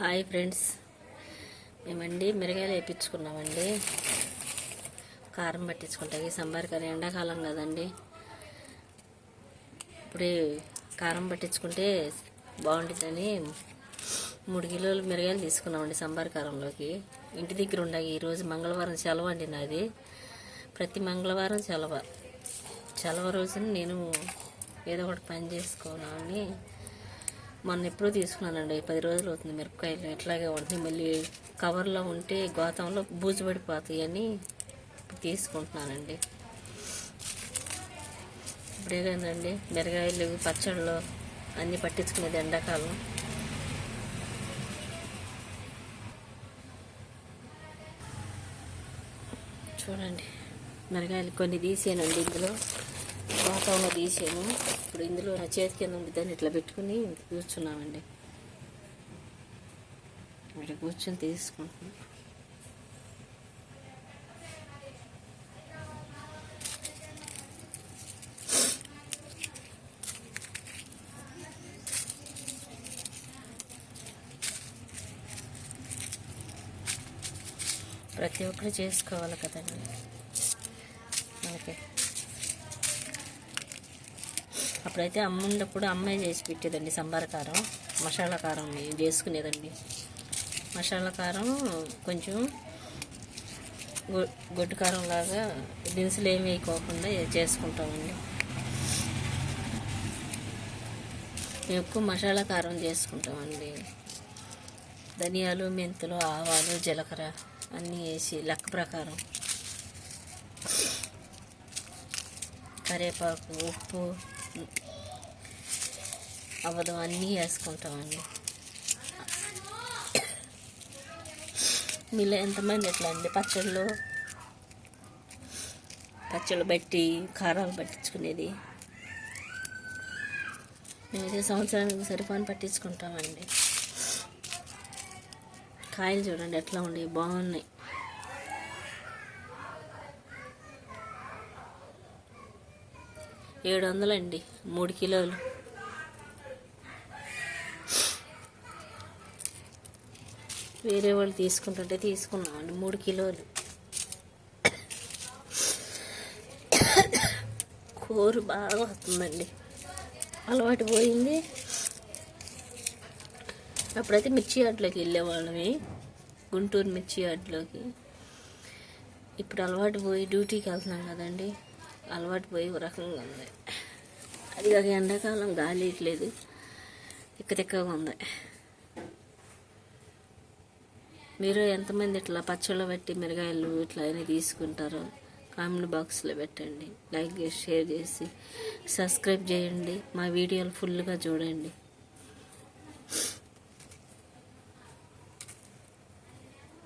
Hi friends, మేమండి మిరగాయలు వేయించుకున్నామండి. కారం పట్టించుకుంటాయి. Sambar curry ఎండాకాలం కదండి, ఇప్పుడే కారం పట్టించుకుంటే బాగుంటుందని 3 కిలోలు మిరగాయలు తీసుకున్నామండి సాంబార్ కారంలోకి. ఇంటి దగ్గర ఉండాలి. ఈరోజు మంగళవారం సెలవు అండి నాది. ప్రతి మంగళవారం సెలవు రోజున నేను ఏదో ఒకటి పని చేసుకోవాలని మొన్న ఎప్పుడూ తీసుకున్నానండి. 10 రోజులు అవుతుంది. మిరపకాయలు ఎట్లాగే ఉంటుంది, మళ్ళీ కవర్లో ఉంటే గోతంలో బూజు పడిపోతాయి అని తీసుకుంటున్నానండి. ఇప్పుడే కదండి మిరగాయలు పచ్చళ్ళు అన్నీ పట్టించుకునేది ఎండాకాలం. చూడండి, మిరగాయలు కొన్ని తీసానండి. ఇందులో గోతంలో తీసాను. ఇప్పుడు ఇందులో నా చేతి కింద ఉంది, దాన్ని ఇట్లా పెట్టుకుని కూర్చున్నామండి. ఇట్లా కూర్చొని తీసుకుంటున్నాం. ప్రతి ఒక్కరు చేసుకోవాలి కదండి మనకి. అప్పుడైతే అమ్మ ఉన్నప్పుడు అమ్మాయి చేసి పెట్టేదండి సాంబార్ కారం, మసాలా కారం చేసుకునేదండి. మసాలా కారం కొంచెం గొడ్డు కారం లాగా దినుసులు ఏమి వేయకోకుండా చేసుకుంటామండి. మేము ఎక్కువ మసాలా కారం చేసుకుంటామండి. ధనియాలు, మెంతులు, ఆవాలు, జీలకర్ర అన్నీ వేసి లెక్క ప్రకారం, కరివేపాకు, ఉప్పు, అవధం అన్నీ వేసుకుంటామండి. మీలో ఎంతమంది ఎట్లా అండి పచ్చళ్ళు బట్టి కారాలు పట్టించుకునేది? మేమైతే సంవత్సరానికి సరిపోని పట్టించుకుంటామండి. కాయలు చూడండి ఎట్లా ఉండేవి, బాగున్నాయి. $700 అండి 3 కిలోలు. వేరే వాళ్ళు తీసుకుంటుంటే తీసుకున్నామండి 3 కిలోలు. కూర బాగా వస్తుందండి, అలవాటు పోయింది. అప్పుడైతే మిర్చి యార్డ్లోకి వెళ్ళేవాళ్ళమి, గుంటూరు మిర్చి యార్డ్లోకి. ఇప్పుడు అలవాటు పోయి డ్యూటీకి వెళ్తున్నాం కదండి, అలవాటు పోయి ఒక రకంగా ఉంది. అది కాక ఎండాకాలం గాలి ఇట్లేదు, తిక్కగా ఉంది. మీరు ఎంతమంది ఇట్లా పచ్చళ్ళు పెట్టి మిరగాయలు ఇట్లా అని తీసుకుంటారో కామెంట్ బాక్స్లో పెట్టండి. లైక్ చేసి, షేర్ చేసి, సబ్స్క్రైబ్ చేయండి. మా వీడియోలు ఫుల్గా చూడండి.